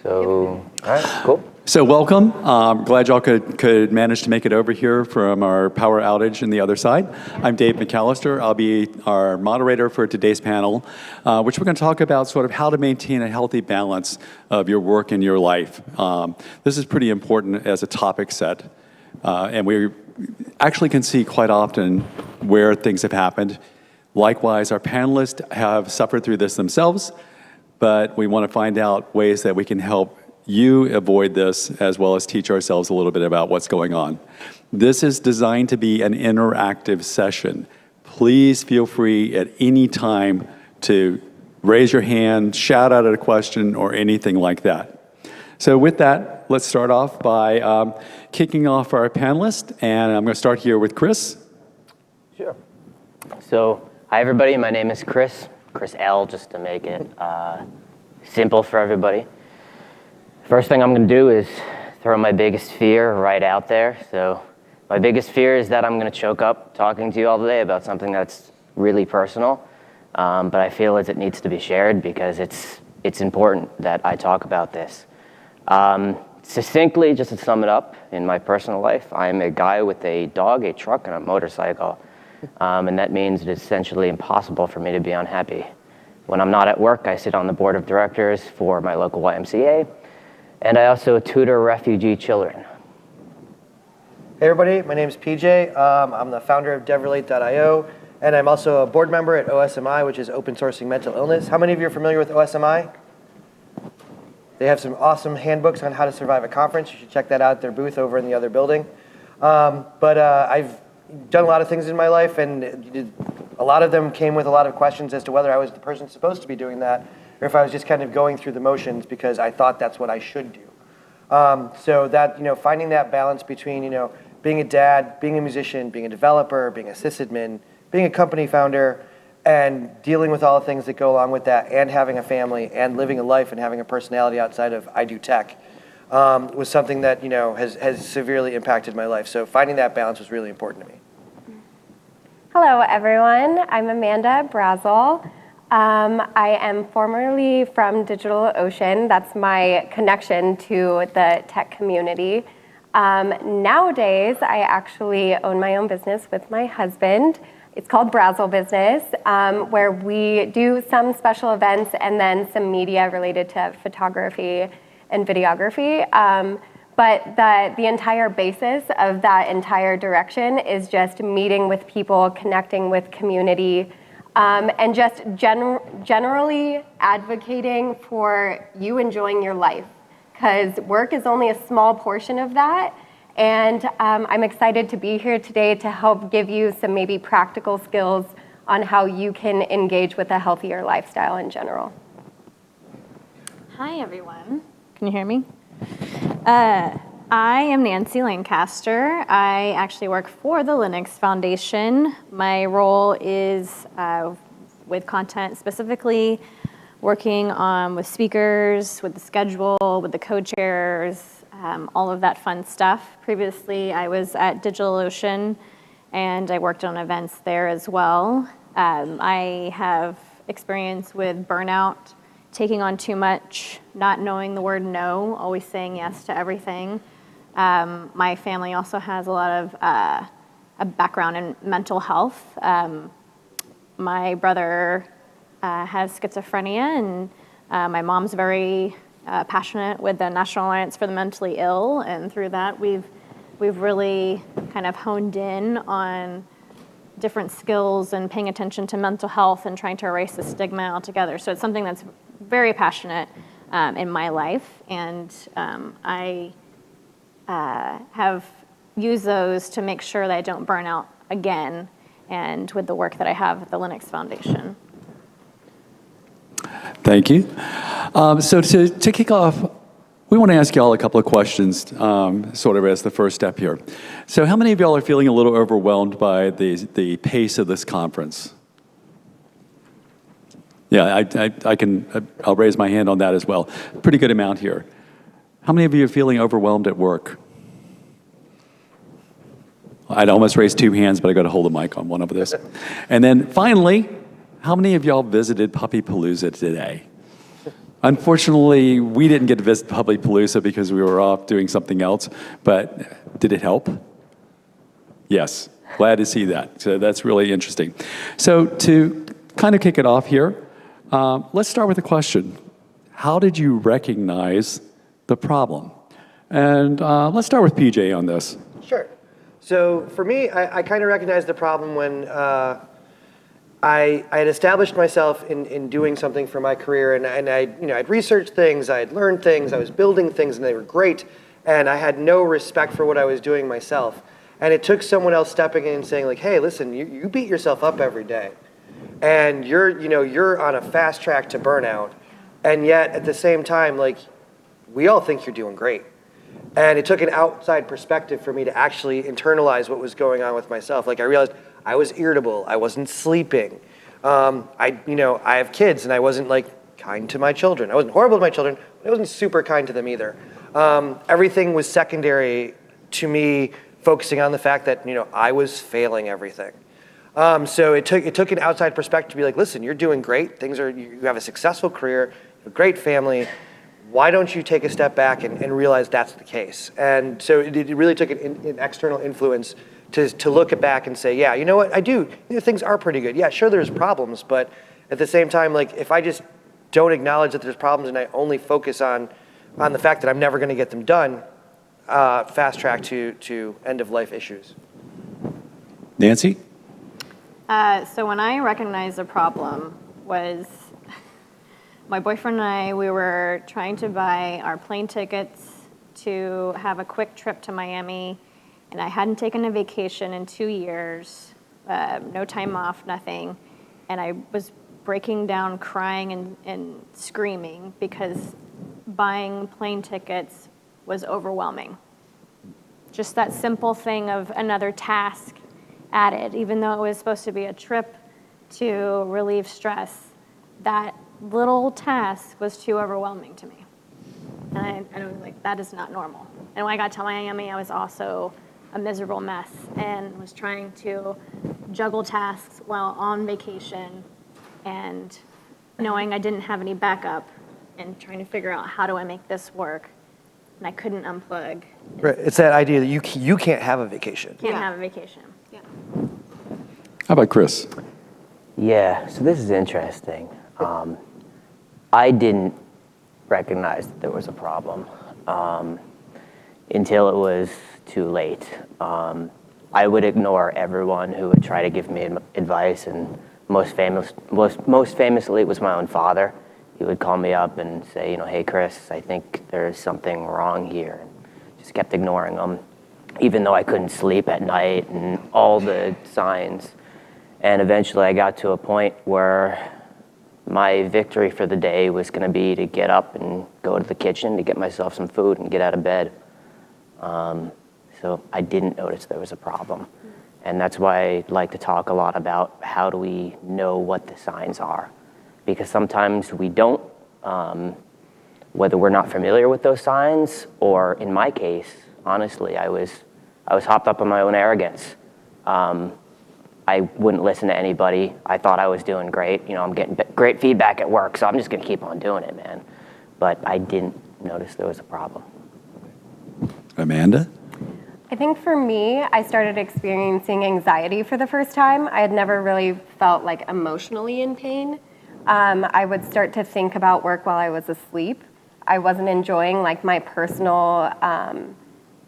All right, cool. So welcome. Glad y'all could manage to make it over here from our power outage on the other side. I'm Dave McAllister. I'll be our moderator for today's panel, which we're going to talk about sort of how to maintain a healthy balance of your work and your life. This is pretty important as a topic set, and we actually can see quite often where things have happened. Likewise, our panelists have suffered through this themselves, but we want to find out ways that we can help you avoid this, as well as teach ourselves a little bit about what's going on. This is designed to be an interactive session. Please feel free at any time to raise your hand, shout out a question, or anything like that. So with that, let's start off by kicking off our panelists, and I'm going to start here with Chris. Sure. So, hi everybody, my name is Chris L, just to make it simple for everybody. First thing I'm going to do is throw my biggest fear right out there. So my biggest fear is that I'm going to choke up talking to you all today about something that's really personal, but I feel as it needs to be shared because it's important that I talk about this. Succinctly, just to sum it up, in my personal life, I'm a guy with a dog, a truck, and a motorcycle. And that means it's essentially impossible for me to be unhappy. When I'm not at work, I sit on the board of directors for my local YMCA, and I also tutor refugee children. Hey everybody, my name is PJ. I'm the founder of DevRelate.io, and I'm also a board member at OSMI, which is Open Sourcing Mental Illness. How many of you are familiar with OSMI? They have some awesome handbooks on how to survive a conference. You should check that out at their booth over in the other building. I've done a lot of things in my life, and a lot of them came with a lot of questions as to whether I was the person supposed to be doing that, or if I was just kind of going through the motions because I thought that's what I should do. So that, finding that balance between, being a dad, being a musician, being a developer, being a sysadmin, being a company founder, and dealing with all the things that go along with that, and having a family, and living a life, and having a personality outside of I do tech, was something that has severely impacted my life. So finding that balance was really important to me. Hello, everyone. I'm Amanda Brazzell. I am formerly from DigitalOcean. That's my connection to the tech community. Nowadays, I actually own my own business with my husband. It's called Brazzell Business, where we do some special events and then some media related to photography and videography. But the entire basis of that entire direction is just meeting with people, connecting with community, and just generally advocating for you enjoying your life. Because work is only a small portion of that. And I'm excited to be here today to help give you some maybe practical skills on how you can engage with a healthier lifestyle in general. Hi, everyone. Can you hear me? I am Nanci Lancaster. I actually work for the Linux Foundation. My role is with content, specifically working with speakers, with the schedule, with the co-chairs, all of that fun stuff. Previously, I was at DigitalOcean, and I worked on events there as well. I have experience with burnout, taking on too much, not knowing the word no, always saying yes to everything. My family also has a lot of a background in mental health. My brother has schizophrenia, and my mom's very passionate with the National Alliance for the Mentally Ill, and through that we've really kind of honed in on different skills and paying attention to mental health and trying to erase the stigma altogether. So it's something that's very passionate in my life, and I have used those to make sure that I don't burn out again, and with the work that I have at the Linux Foundation. Thank you. So to kick off, we want to ask y'all a couple of questions, sort of as the first step here. So how many of y'all are feeling a little overwhelmed by the pace of this conference? Yeah, I'll raise my hand on that as well. Pretty good amount here. How many of you are feeling overwhelmed at work? I'd almost raise two hands, but I got to hold the mic on one of this. And then finally, how many of y'all visited Puppy Palooza today? Unfortunately, we didn't get to visit Public Palooza because we were off doing something else, but did it help? Yes, glad to see that. So that's really interesting. So to kind of kick it off here, let's start with a question. How did you recognize the problem? And let's start with PJ on this. Sure. So for me, I kind of recognized the problem when I had established myself in doing something for my career, and I'd researched things, I'd learned things, I was building things, and they were great, and I had no respect for what I was doing myself. And it took someone else stepping in and saying, like, hey, listen, you beat yourself up every day, and you're on a fast track to burnout, and yet at the same time, like, we all think you're doing great. And it took an outside perspective for me to actually internalize what was going on with myself. Like, I realized I was irritable, I wasn't sleeping. I have kids, and I wasn't like kind to my children. I wasn't horrible to my children, but I wasn't super kind to them either. Everything was secondary to me focusing on the fact that I was failing everything. So it took an outside perspective to be like, listen, you're doing great. You have a successful career, a great family. Why don't you take a step back and realize that's the case? And so it really took an external influence to look back and say, yeah, you know what, I do. Things are pretty good. Yeah, sure, there's problems, but at the same time, like, if I just don't acknowledge that there's problems and I only focus on the fact that I'm never going to get them done, fast track to end of life issues. Nanci? So when I recognized the problem was my boyfriend and I, we were trying to buy our plane tickets to have a quick trip to Miami, and I hadn't taken a vacation in 2 years, no time off, nothing, and I was breaking down crying and screaming because buying plane tickets was overwhelming. Just that simple thing of another task added, even though it was supposed to be a trip to relieve stress, that little task was too overwhelming to me. And I was like, that is not normal. And when I got to Miami, I was also a miserable mess and was trying to juggle tasks while on vacation and knowing I didn't have any backup and trying to figure out how do I make this work. And I couldn't unplug. Right. It's that idea that you can't have a vacation. Can't have a vacation. Yeah. How about Chris? Yeah, so this is interesting. I didn't recognize that there was a problem until it was too late. I would ignore everyone who would try to give me advice, and most famously it was my own father. He would call me up and say, hey Chris, I think there's something wrong here. Just kept ignoring him, even though I couldn't sleep at night and all the signs. And eventually I got to a point where my victory for the day was going to be to get up and go to the kitchen to get myself some food and get out of bed. So I didn't notice there was a problem. And that's why I like to talk a lot about how do we know what the signs are. Because sometimes we don't, whether we're not familiar with those signs, or in my case, honestly, I was hopped up on my own arrogance. I wouldn't listen to anybody. I thought I was doing great. I'm getting great feedback at work, so I'm just gonna keep on doing it, man. But I didn't notice there was a problem. Amanda? I think for me, I started experiencing anxiety for the first time. I had never really felt like emotionally in pain. I would start to think about work while I was asleep. I wasn't enjoying like my personal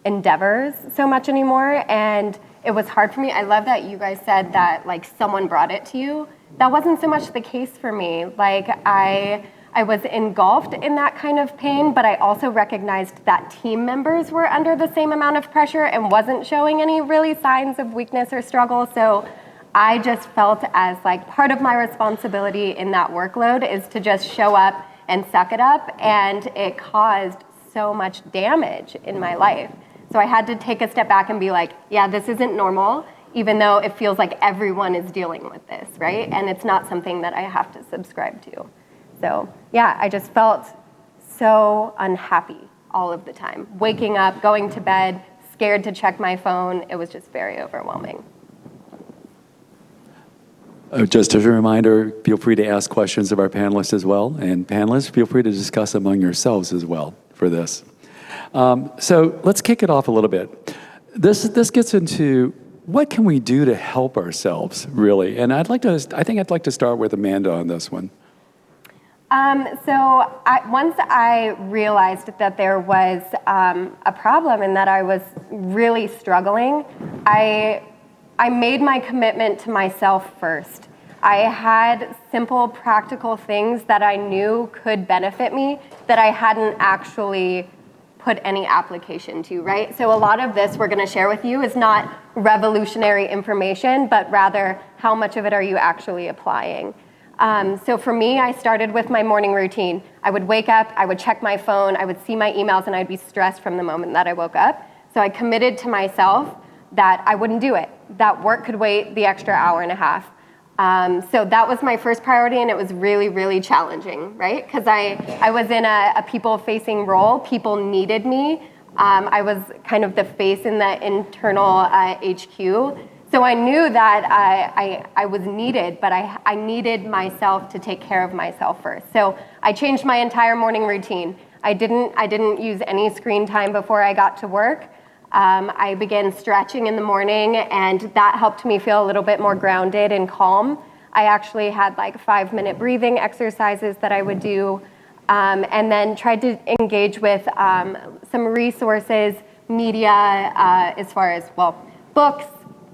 endeavors so much anymore, and it was hard for me. I love that you guys said that like someone brought it to you. That wasn't so much the case for me. Like I was engulfed in that kind of pain, but I also recognized that team members were under the same amount of pressure and wasn't showing any really signs of weakness or struggle. So I just felt as like part of my responsibility in that workload is to just show up and suck it up, and it caused so much damage in my life. So I had to take a step back and be like, yeah, this isn't normal, even though it feels like everyone is dealing with this, right? And it's not something that I have to subscribe to. So yeah, I just felt so unhappy all of the time. Waking up, going to bed, scared to check my phone. It was just very overwhelming. Just as a reminder, feel free to ask questions of our panelists as well. And panelists, feel free to discuss among yourselves as well for this. So let's kick it off a little bit. This gets into what can we do to help ourselves, really? And I think I'd like to start with Amanda on this one. Once I realized that there was a problem and that I was really struggling, I made my commitment to myself first. I had simple, practical things that I knew could benefit me that I hadn't actually put any application to, right? So a lot of this we're going to share with you is not revolutionary information, but rather how much of it are you actually applying. So for me, I started with my morning routine. I would wake up, I would check my phone, I would see my emails, and I'd be stressed from the moment that I woke up. So I committed to myself that I wouldn't do it, that work could wait the extra hour and a half. So that was my first priority, and it was really, really challenging, right? Because I was in a people-facing role. People needed me. I was kind of the face in the internal HQ. So I knew that I was needed, but I needed myself to take care of myself first. So I changed my entire morning routine. I didn't use any screen time before I got to work. I began stretching in the morning, and that helped me feel a little bit more grounded and calm. I actually had like 5-minute breathing exercises that I would do, and then tried to engage with some resources, media, as far as, books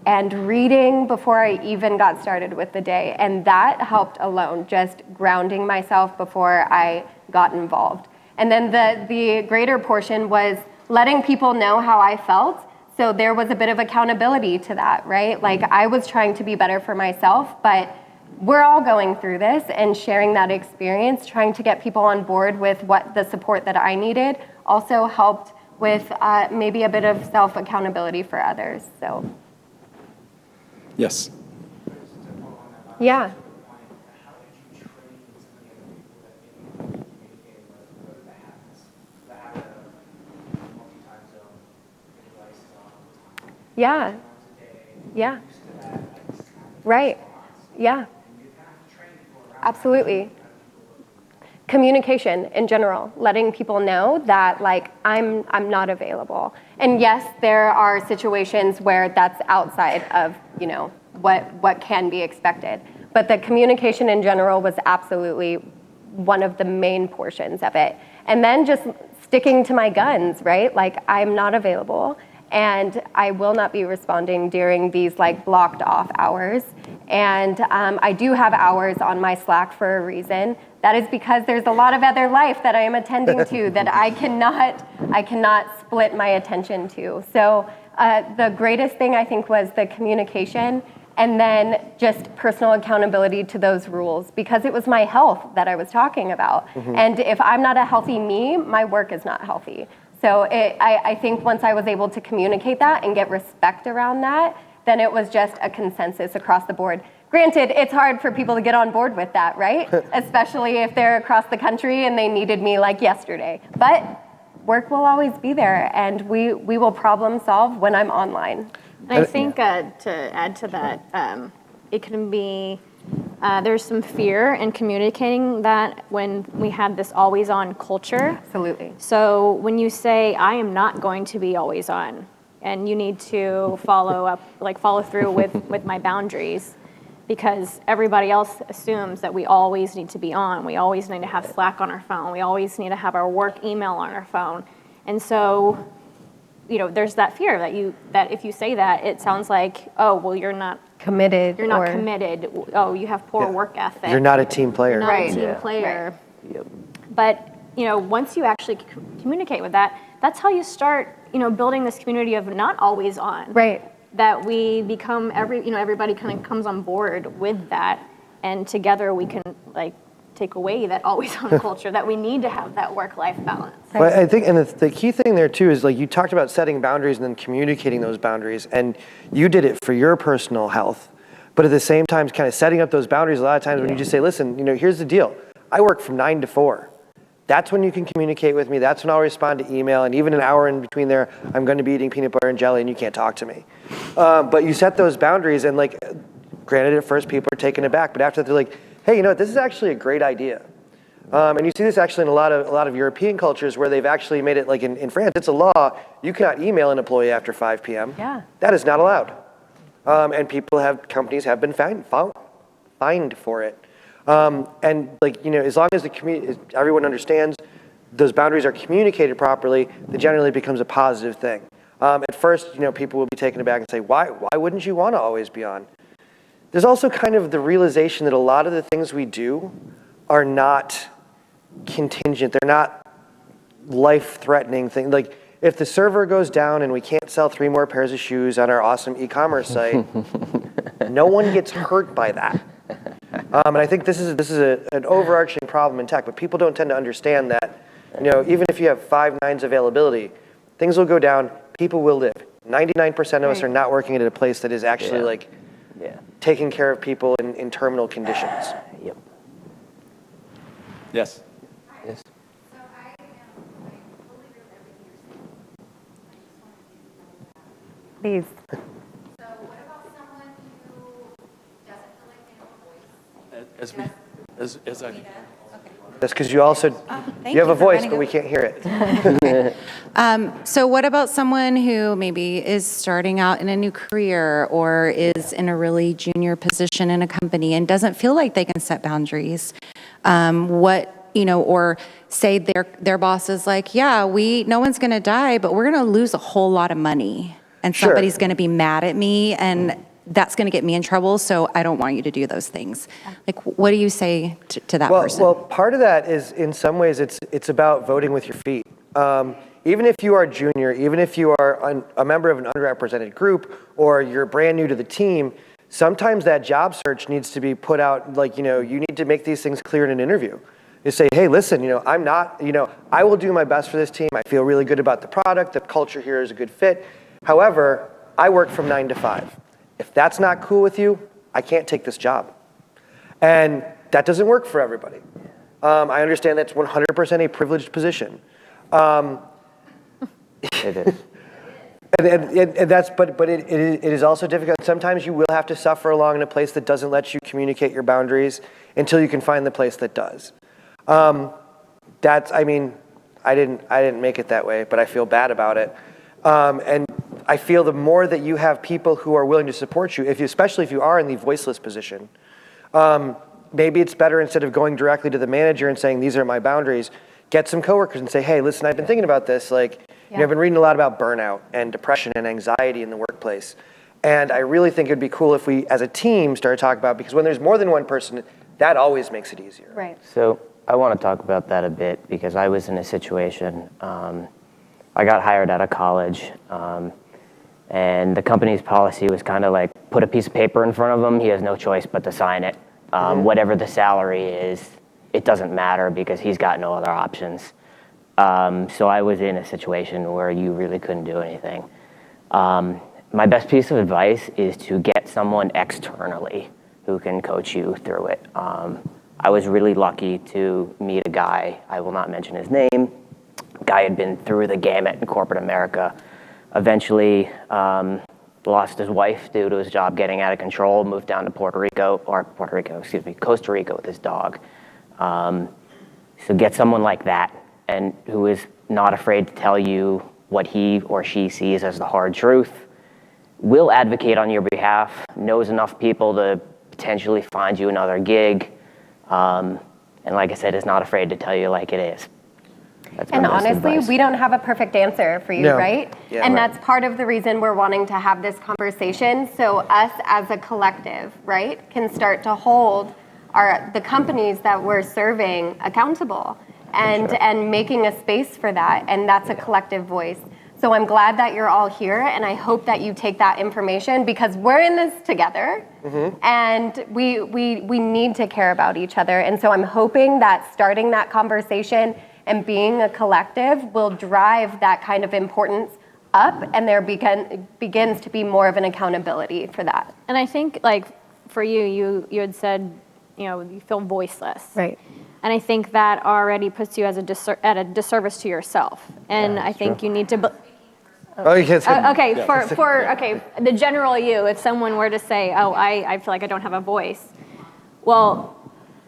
and reading before I even got started with the day. And that helped alone, just grounding myself before I got involved. And then the greater portion was letting people know how I felt. So there was a bit of accountability to that, right? Like I was trying to be better for myself, but we're all going through this, and sharing that experience, trying to get people on board with what the support that I needed also helped with maybe a bit of self-accountability for others, so. Yes. Yeah. Yeah. Yeah. Right. Yeah. Absolutely. Communication in general, letting people know that like I'm not available. And yes, there are situations where that's outside of, what can be expected. But the communication in general was absolutely one of the main portions of it. And then just sticking to my guns, right? Like I'm not available, and I will not be responding during these like blocked off hours. And I do have hours on my Slack for a reason. That is because there's a lot of other life that I am attending to that I cannot split my attention to. So the greatest thing I think was the communication, and then just personal accountability to those rules, because it was my health that I was talking about. Mm-hmm. And if I'm not a healthy me, my work is not healthy. So I think once I was able to communicate that and get respect around that, then it was just a consensus across the board. Granted, it's hard for people to get on board with that, right? Especially if they're across the country and they needed me like yesterday. But work will always be there, and we will problem solve when I'm online. And I think to add to that, it can be, there's some fear in communicating that when we have this always on culture. Absolutely. So when you say, I am not going to be always on, and you need to follow through with my boundaries, because everybody else assumes that we always need to be on. We always need to have Slack on our phone. We always need to have our work email on our phone. And so, there's that fear that if you say that, it sounds like, oh, well, you're not committed. You're not committed. Oh, you have poor work ethic. You're not a team player. You're not a team player. Right. Yep. But, once you actually communicate with that, that's how you start, building this community of not always on. Right. That we become everybody kind of comes on board with that, and together we can take away that always on culture, that we need to have that work-life balance. But I think, and the key thing there too is you talked about setting boundaries and then communicating those boundaries, and you did it for your personal health, but at the same time kind of setting up those boundaries. A lot of times when you just say, listen, here's the deal. I work from 9 to 4. That's when you can communicate with me. That's when I'll respond to email. And even an hour in between there, I'm going to be eating peanut butter and jelly and you can't talk to me. But you set those boundaries, and Granted, at first people are taken aback, but after that, they're like, hey, you know what, this is actually a great idea. And you see this actually in a lot of European cultures where they've actually made it, like in France, it's a law, you cannot email an employee after 5 p.m. Yeah. That is not allowed. And companies have been fined for it. And like, you know, as long as everyone understands those boundaries are communicated properly, it generally becomes a positive thing. At first, you know, people will be taken aback and say, why wouldn't you want to always be on? There's also kind of the realization that a lot of the things we do are not contingent. They're not life-threatening things. Like, if the server goes down and we can't sell 3 more pairs of shoes on our awesome e-commerce site, no one gets hurt by that. And I think this is an overarching problem in tech, but people don't tend to understand that, you know, even if you have 5 nines availability, things will go down, people will live. 99% of us are not working at a place that is actually taking care of people in terminal conditions. Yep. Yes. Yes. So I totally agree with everything you're saying. I just wanted to know that. Please. So what about someone who doesn't feel like they have a voice? As I That's because you also, you have a voice, but we can't hear it. So what about someone who maybe is starting out in a new career or is in a really junior position in a company and doesn't feel like they can set boundaries? Or say their boss is like, yeah, no one's going to die, but we're going to lose a whole lot of money. And Sure. somebody's going to be mad at me and that's going to get me in trouble, so I don't want you to do those things. Like, what do you say to that person? Well, part of that is, in some ways, it's about voting with your feet. Even if you are junior, even if you are a member of an underrepresented group, or you're brand new to the team, sometimes that job search needs to be put out, like, you know, you need to make these things clear in an interview. You say, hey, listen, you know, I'm not, you know, I will do my best for this team. I feel really good about the product. The culture here is a good fit. However, I work from 9 to 5. If that's not cool with you, I can't take this job. And that doesn't work for everybody. I understand that's 100% a privileged position. It is. And that's, but it is also difficult. Sometimes you will have to suffer along in a place that doesn't let you communicate your boundaries until you can find the place that does. I mean, I didn't make it that way, but I feel bad about it. And I feel the more that you have people who are willing to support you, especially if you are in the voiceless position, maybe it's better, instead of going directly to the manager and saying, these are my boundaries, get some coworkers and say, hey, listen, I've been thinking about this. Like, you know, I've been reading a lot about burnout and depression and anxiety in the workplace. And I really think it'd be cool if we, as a team, started talking about, because when there's more than one person, that always makes it easier. Right. So I want to talk about that a bit, because I was in a situation, I got hired out of college, and the company's policy was kind of like, put a piece of paper in front of him, he has no choice but to sign it. Whatever the salary is, it doesn't matter because he's got no other options. So I was in a situation where you really couldn't do anything. My best piece of advice is to get someone externally who can coach you through it. I was really lucky to meet a guy, I will not mention his name. Guy had been through the gamut in corporate America. Eventually lost his wife due to his job getting out of control, moved down to Costa Rica with his dog. So get someone like that, and who is not afraid to tell you what he or she sees as the hard truth, will advocate on your behalf, knows enough people to potentially find you another gig, and like I said, is not afraid to tell you like it is. That's my And best honestly, advice. we don't have a perfect answer for you, No. right? Yeah. And Right. that's part of the reason we're wanting to have this conversation, so us as a collective, right, can start to hold the companies that we're serving accountable and making a space for that, and that's a collective voice. So I'm glad that you're all here, and I hope that you take that information, because we're in this together, and we need to care about each other. And so I'm hoping that starting that conversation and being a collective will drive that kind of importance up, and there begins to be more of an accountability for that. And I think, like, for you had said, you know, you feel voiceless. Right. And I think that already puts you at a disservice to yourself. And I think you need to, Oh, you can't say. Okay, okay, the general you, if someone were to say, oh, I feel like I don't have a voice, well,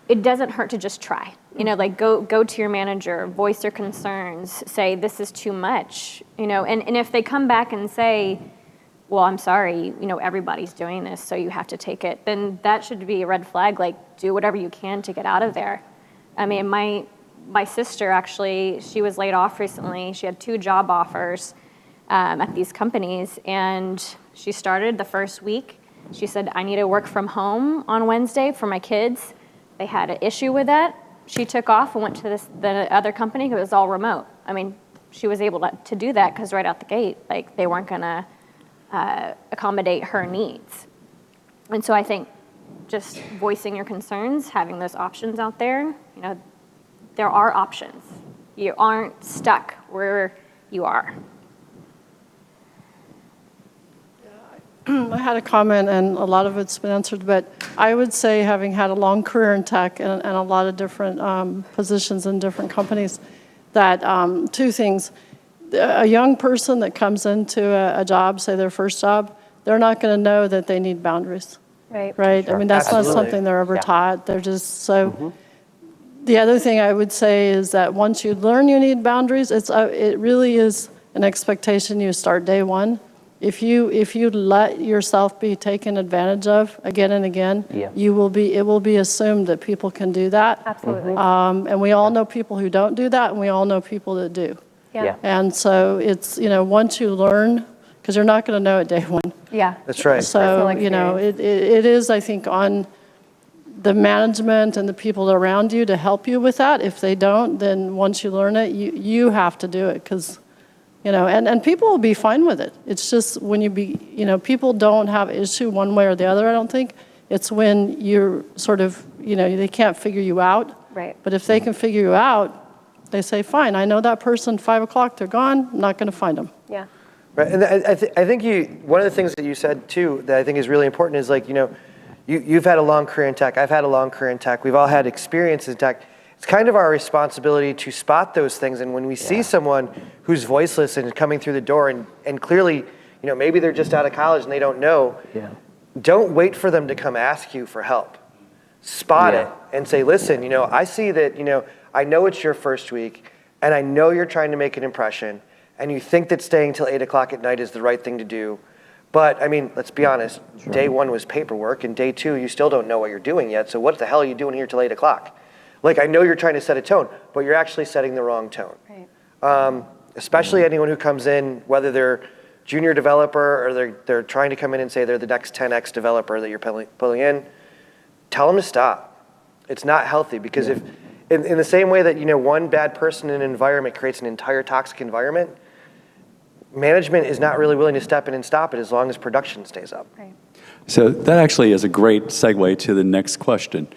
it doesn't hurt to just try. You know, like go to your manager, voice your concerns, say this is too much, you know, and if they come back and say, well, I'm sorry, you know, everybody's doing this, so you have to take it, then that should be a red flag, like do whatever you can to get out of there. I mean, my sister actually, she was laid off recently. She had 2 job offers at these companies, and she started the first week. She said, I need to work from home on Wednesday for my kids. They had an issue with that. She took off and went to the other company. It was all remote. I mean, she was able to do that because right out the gate, like they weren't going to accommodate her needs. And so I think just voicing your concerns, having those options out there, you know, there are options. You aren't stuck where you are. I had a comment, and a lot of it's been answered, but I would say, having had a long career in tech and a lot of different positions in different companies, that 2 things. A young person that comes into a job, say their first job, they're not going to know that they need boundaries. Right. Right? Sure. I mean, that's Absolutely. not something they're ever Yeah. taught. They're just so... The other thing I would say is that once you learn you need boundaries, it really is an expectation you start day one. If you let yourself be taken advantage of again and again, Yeah. it will be assumed that people can do that. Absolutely. And we all know people who don't do that, and we all know people that do. Yeah. And so it's, you know, once you learn, because you're not going to know it day one. Yeah. That's right. So, Personal you know, it is, I think, on the management and the people around you to help you with that. If they don't, then once you learn it, you have to do it, because, you know, and people will be fine with it. It's just when you know, people don't have issue one way or the other, I don't think. It's when you're sort of, you know, they can't figure you out. Right. But if they can figure you out, they say, fine, I know that person, 5 o'clock, they're gone, I'm not going to find them. Yeah. Right, and I think one of the things that you said too that I think is really important is, like, you know, you've had a long career in tech. I've had a long career in tech. We've all had experience in tech. It's kind of our responsibility to spot those things. And when we see someone who's voiceless and coming through the door, and clearly, you know, maybe they're just out of college and they don't know, don't wait for them to come ask you for help. Spot it and say, listen, you know, I see that, you know, I know it's your first week, and I know you're trying to make an impression, and you think that staying till 8 o'clock at night is the right thing to do. But, I mean, let's be honest, day 1 was paperwork, and day 2, you still don't know what you're doing yet, so what the hell are you doing here till 8 o'clock? Like, I know you're trying to set a tone, but you're actually setting the wrong tone. Right. Especially anyone who comes in, whether they're junior developer or they're trying to come in and say they're the next 10x developer that you're pulling in, tell them to stop. It's not healthy, because if, in the same way that, you know, one bad person in an environment creates an entire toxic environment, management is not really willing to step in and stop it as long as production stays up. Right. So that actually is a great segue to the next question.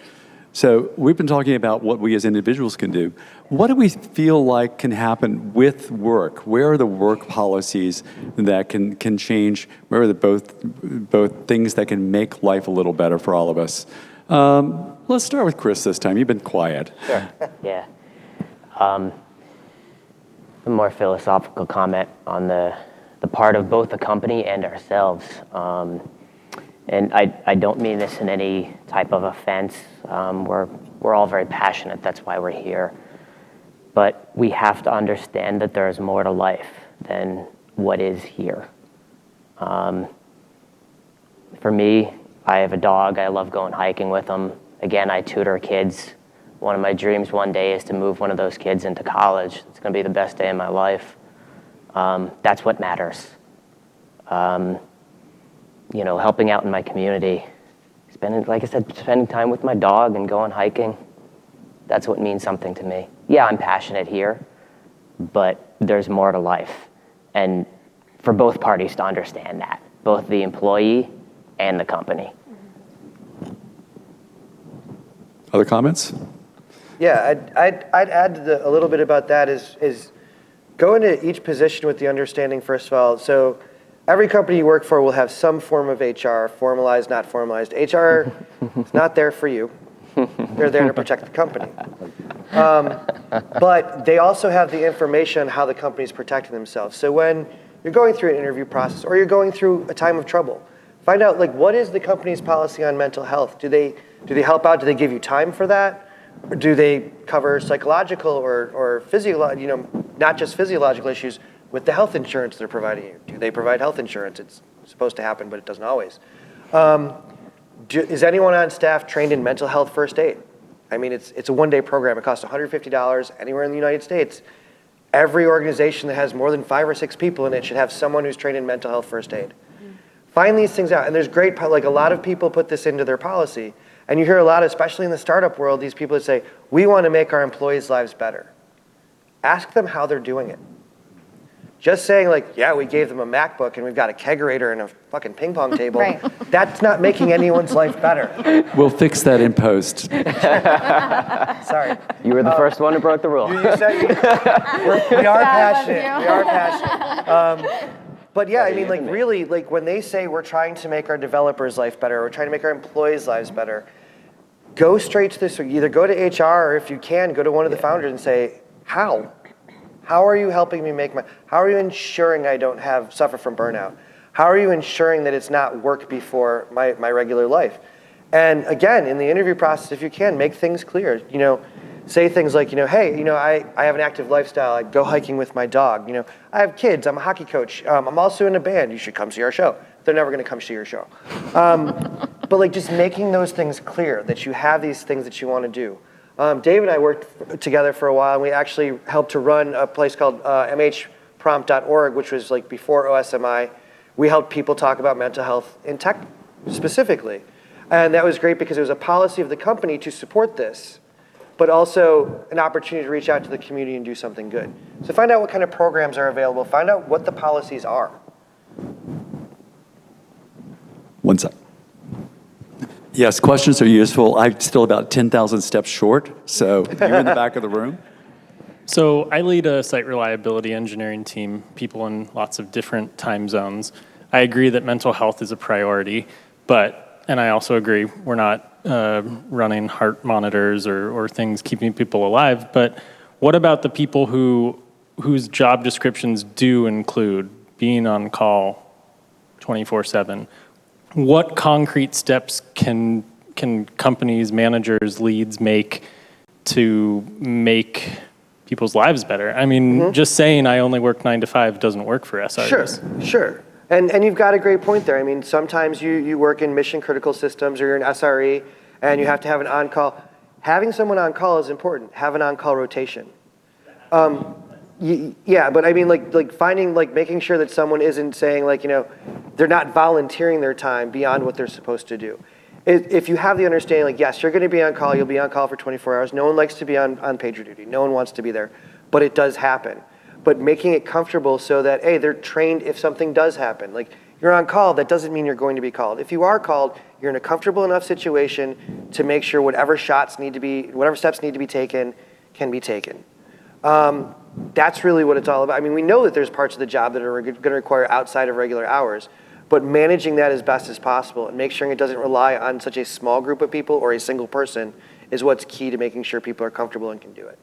So we've been talking about what we as individuals can do. What do we feel like can happen with work? Where are the work policies that can change? Where are the both things that can make life a little better for all of us? Let's start with Chris this time. You've been quiet. Sure. Yeah. A more philosophical comment on the part of both the company and ourselves. And I don't mean this in any type of offense. We're all very passionate. That's why we're here. But we have to understand that there is more to life than what is here. For me, I have a dog. I love going hiking with him. Again, I tutor kids. One of my dreams one day is to move one of those kids into college. It's going to be the best day of my life. That's what matters. You know, helping out in my community, like I said, spending time with my dog and going hiking. That's what means something to me. Yeah, I'm passionate here, but there's more to life. And for both parties to understand that, both the employee and the company. Other comments? Yeah, I'd add a little bit about that is go into each position with the understanding, first of all. So every company you work for will have some form of HR, formalized, not formalized. HR is not there for you. They're there to protect the company. But they also have the information on how the company's protecting themselves. So when you're going through an interview process or you're going through a time of trouble, find out like what is the company's policy on mental health? Do they help out? Do they give you time for that? Or do they cover psychological or physiological, not just physiological issues with the health insurance they're providing you? Do they provide health insurance? It's supposed to happen, but it doesn't always. Is anyone on staff trained in mental health first aid? I mean, it's a one-day program. It costs $150 anywhere in the United States. Every organization that has more than 5 or 6 people in it should have someone who's trained in mental health first aid. Find these things out. And there's great, like a lot of people put this into their policy. And you hear a lot, especially in the startup world, these people that say, we want to make our employees' lives better. Ask them how they're doing it. Just saying like, yeah, we gave them a MacBook and we've got a kegerator and a fucking ping pong table, Right. That's not making anyone's life better. We'll fix that in post. Sorry. You were the first one who broke the rule. We are passionate. We are passionate. But yeah, I mean, like really, like when they say we're trying to make our developers' life better, we're trying to make our employees' lives better, go straight to this. Either go to HR or if you can, go to one of the founders and say, how? How are you helping me how are you ensuring I don't suffer from burnout? How are you ensuring that it's not work before my regular life? And again, in the interview process, if you can, make things clear. Say things like, hey, I have an active lifestyle. I go hiking with my dog. I have kids. I'm a hockey coach. I'm also in a band. You should come see our show. They're never going to come see your show. But like just making those things clear that you have these things that you want to do. Dave and I worked together for a while, and we actually helped to run a place called mhprompt.org, which was like before OSMI. We helped people talk about mental health in tech specifically. And that was great because it was a policy of the company to support this, but also an opportunity to reach out to the community and do something good. So find out what kind of programs are available. Find out what the policies are. One sec. Yes, questions are useful. I'm still about 10,000 steps short, so you're in the back of the room. So I lead a site reliability engineering team, people in lots of different time zones. I agree that mental health is a priority, and I also agree we're not running heart monitors or things keeping people alive, but what about the people whose job descriptions do include being on call 24/7? What concrete steps can companies, managers, leads make to make people's lives better? I mean, just saying I only work 9 to 5 doesn't work for SREs. Sure. And you've got a great point there. I mean, sometimes you work in mission critical systems or you're an SRE and you have to have an on-call. Having someone on call is important. Have an on-call rotation. Yeah, but I mean, like finding, like making sure that someone isn't saying like, they're not volunteering their time beyond what they're supposed to do. If you have the understanding, like, yes, you're going to be on call, you'll be on call for 24 hours. No one likes to be on pager duty. No one wants to be there, but it does happen. But making it comfortable so that, hey, they're trained if something does happen. Like, you're on call, that doesn't mean you're going to be called. If you are called, you're in a comfortable enough situation to make sure whatever steps need to be taken can be taken. That's really what it's all about. I mean, we know that there's parts of the job that are going to require outside of regular hours, but managing that as best as possible and make sure it doesn't rely on such a small group of people or a single person is what's key to making sure people are comfortable and can do it.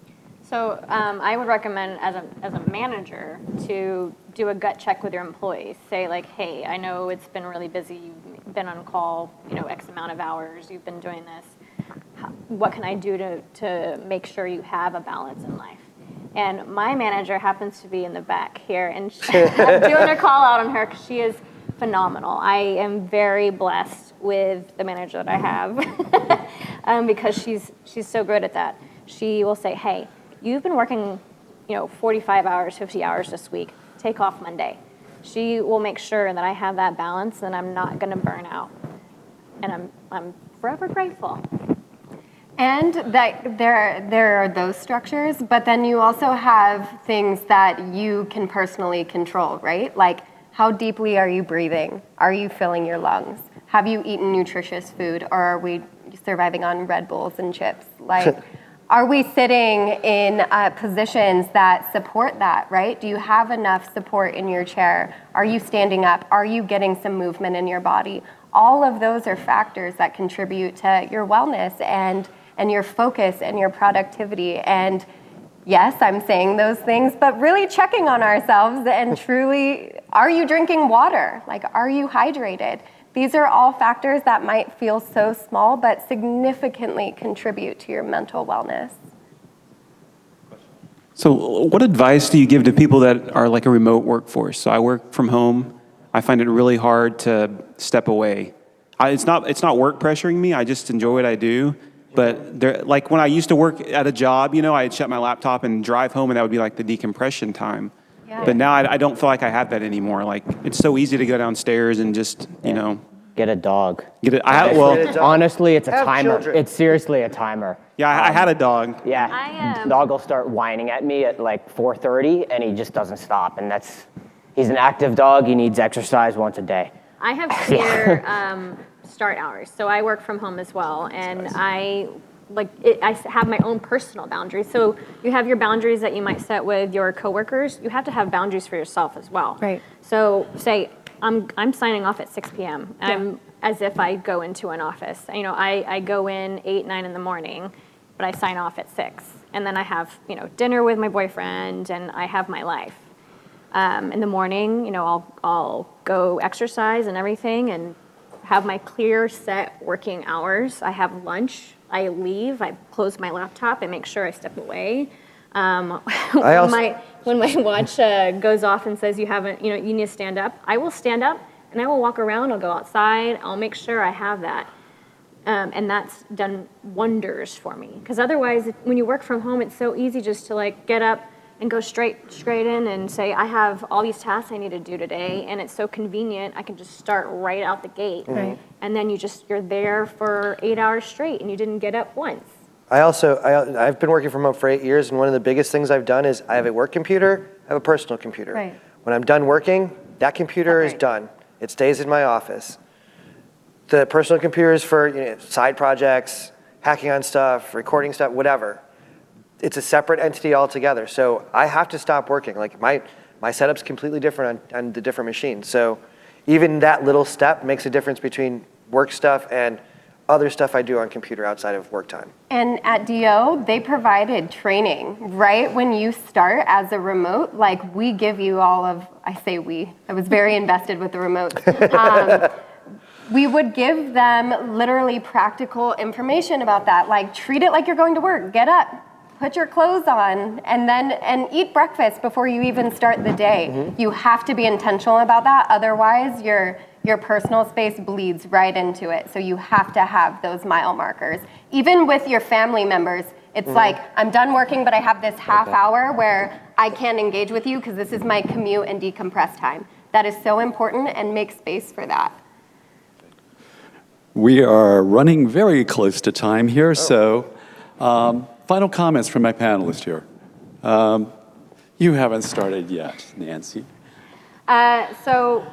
So I would recommend as a manager to do a gut check with your employees. Say like, hey, I know it's been really busy. You've been on call, X amount of hours. You've been doing this. What can I do to make sure you have a balance in life? And my manager happens to be in the back here, and I'm doing a call out on her because she is phenomenal. I am very blessed with the manager that I have because she's so good at that. She will say, hey, you've been working 45 hours, 50 hours this week. Take off Monday. She will make sure that I have that balance and I'm not going to burn out. And I'm forever grateful. And that there are those structures, but then you also have things that you can personally control, right? Like, how deeply are you breathing? Are you filling your lungs? Have you eaten nutritious food, or are we surviving on Red Bulls and chips? Like, are we sitting in positions that support that, right? Do you have enough support in your chair? Are you standing up? Are you getting some movement in your body? All of those are factors that contribute to your wellness and your focus and your productivity. And yes, I'm saying those things, but really checking on ourselves and truly, are you drinking water? Like, are you hydrated? These are all factors that might feel so small, but significantly contribute to your mental wellness. So what advice do you give to people that are like a remote workforce? So I work from home. I find it really hard to step away. It's not work pressuring me. I just enjoy what I do. But like when I used to work at a job, I'd shut my laptop and drive home, and that would be like the decompression time. Yeah. But now I don't feel like I have that anymore. Like, it's so easy to go downstairs and just, Get a dog. Honestly, it's a timer. Children. It's seriously a timer. Yeah, I had a dog. Yeah, the dog will start whining at me at like 4:30, and he just doesn't stop. And he's an active dog. He needs exercise once a day. I have clear start hours, so I work from home as well, and I have my own personal boundaries. So you have your boundaries that you might set with your coworkers. You have to have boundaries for yourself as well. Right. So say I'm signing off at 6 p.m. As if I go into an office. I go in 8, 9 in the morning, but I sign off at 6, and then I have dinner with my boyfriend, and I have my life. In the morning, I'll go exercise and everything, and have my clear set working hours. I have lunch. I leave. I close my laptop. I make sure I step away. When my watch goes off and says you need to stand up, I will stand up and I will walk around. I'll go outside. I'll make sure I have that, and that's done wonders for me. Because otherwise, when you work from home, it's so easy just to get up and go straight in and say, I have all these tasks I need to do today, and it's so convenient. I can just start right out the gate, and then you're there for 8 hours straight, and you didn't get up once. I've been working from home for 8 years, and one of the biggest things I've done is I have a work computer, I have a personal computer. Right. When I'm done working, that computer is done. It stays in my office. The personal computer is for side projects, hacking on stuff, recording stuff, whatever. It's a separate entity altogether. So I have to stop working. Like my setup's completely different on the different machines. So even that little step makes a difference between work stuff and other stuff I do on computer outside of work time. And at DO, they provided training right when you start as a remote. Like, we give you all of, I say we, I was very invested with the remote. We would give them literally practical information about that. Like, treat it like you're going to work. Get up, put your clothes on, and eat breakfast before you even start the day. Mm-hmm. You have to be intentional about that. Otherwise, your personal space bleeds right into it. So you have to have those mile markers. Even with your family members, it's like, I'm done working, but I have this half hour where I can't engage with you because this is my commute and decompress time. That is so important, and make space for that. We are running very close to time here, so final comments from my panelists here. You haven't started yet, Nancy. So,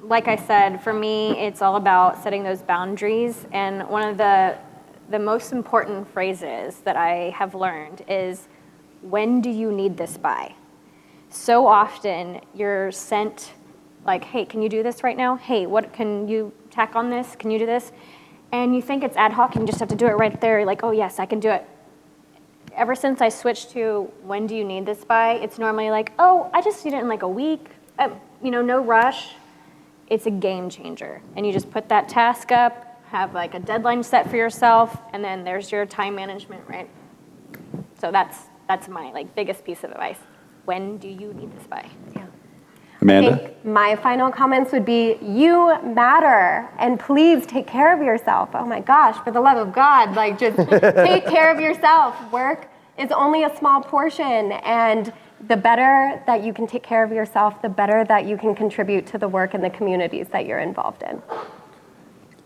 like I said, for me, it's all about setting those boundaries. And one of the most important phrases that I have learned is, when do you need this by? So often you're sent like, hey, can you do this right now? Hey, what can you tack on this? Can you do this? And you think it's ad hoc and you just have to do it right there. You're like, oh yes, I can do it. Ever since I switched to when do you need this by, it's normally like, oh, I just need it in like a week. No rush. It's a game changer. And you just put that task up, have like a deadline set for yourself, and then there's your time management, right? So that's my biggest piece of advice. When do you need this by? Yeah. Amanda? I think my final comments would be, you matter, and please take care of yourself. Oh my gosh, for the love of God, just take care of yourself. Work is only a small portion, and the better that you can take care of yourself, the better that you can contribute to the work and the communities that you're involved in.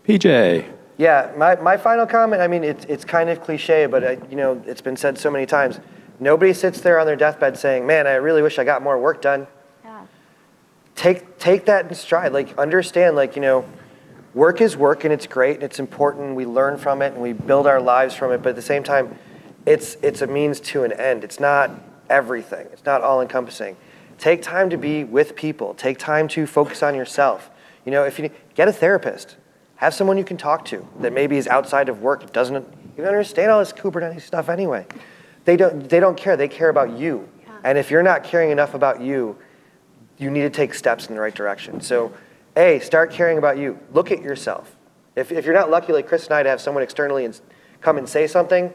PJ. Yeah, my final comment, it's kind of cliche, but it's been said so many times. Nobody sits there on their deathbed saying, man, I really wish I got more work done. Yeah. Take that in stride. Understand, work is work, and it's great, and it's important. We learn from it, and we build our lives from it, but at the same time, it's a means to an end. It's not everything. It's not all-encompassing. Take time to be with people. Take time to focus on yourself. If you get a therapist, have someone you can talk to that maybe is outside of work, doesn't even understand all this Kubernetes stuff anyway. They don't care. They care about you. And if you're not caring enough about you, you need to take steps in the right direction. So, A, start caring about you. Look at yourself. If you're not lucky like Chris and I to have someone externally come and say something,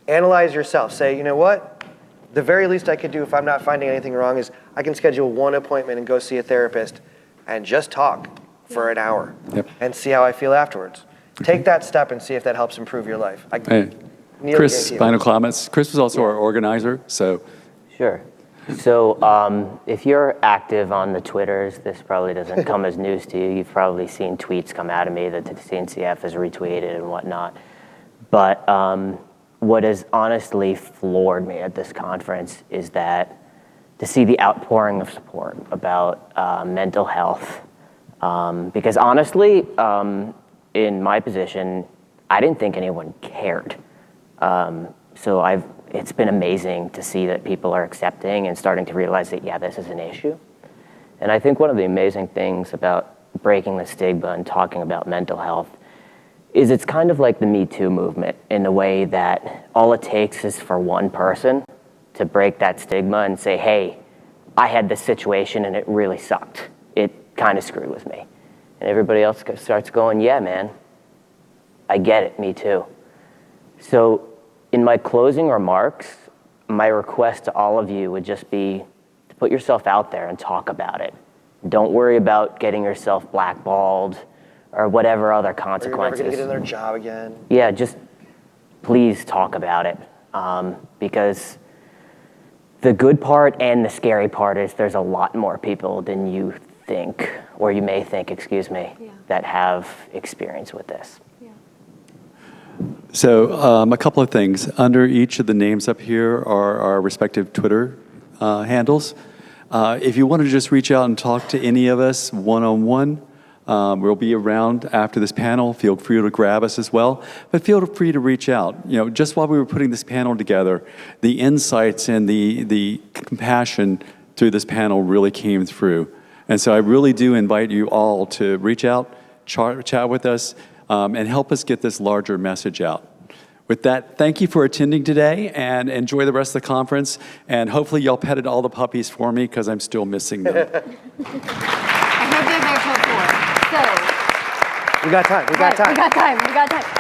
analyze yourself. Say, you know what? The very least I could do if I'm not finding anything wrong is I can schedule one appointment and go see a therapist and just talk for an hour and see how I feel afterwards. Take that step and see if that helps improve your life. Chris, final comments. Chris was also our organizer, so. Sure. So if you're active on the Twitters, this probably doesn't come as news to you. You've probably seen tweets come out of me that the CNCF has retweeted and whatnot. But what has honestly floored me at this conference is that to see the outpouring of support about mental health. Because honestly, in my position, I didn't think anyone cared. So it's been amazing to see that people are accepting and starting to realize that, yeah, this is an issue. And I think one of the amazing things about breaking the stigma and talking about mental health is it's kind of like the Me Too movement in the way that all it takes is for one person to break that stigma and say, hey, I had this situation and it really sucked. It kind of screwed with me. And everybody else starts going, yeah, man, I get it, me too. So in my closing remarks, my request to all of you would just be to put yourself out there and talk about it. Don't worry about getting yourself blackballed or whatever other consequences. Or you're never going to get in their job again. Yeah, just please talk about it. Because the good part and the scary part is there's a lot more people than you think, or you may think, that have experience with this. So a couple of things. Under each of the names up here are our respective Twitter handles. If you want to just reach out and talk to any of us one-on-one, we'll be around after this panel. Feel free to grab us as well. But feel free to reach out. You know, just while we were putting this panel together, the insights and the compassion through this panel really came through. And so I really do invite you all to reach out, chat with us, and help us get this larger message out. With that, thank you for attending today, and enjoy the rest of the conference. And hopefully y'all petted all the puppies for me, because I'm still missing them. I hope they're there till 4. So. We got time. We got time.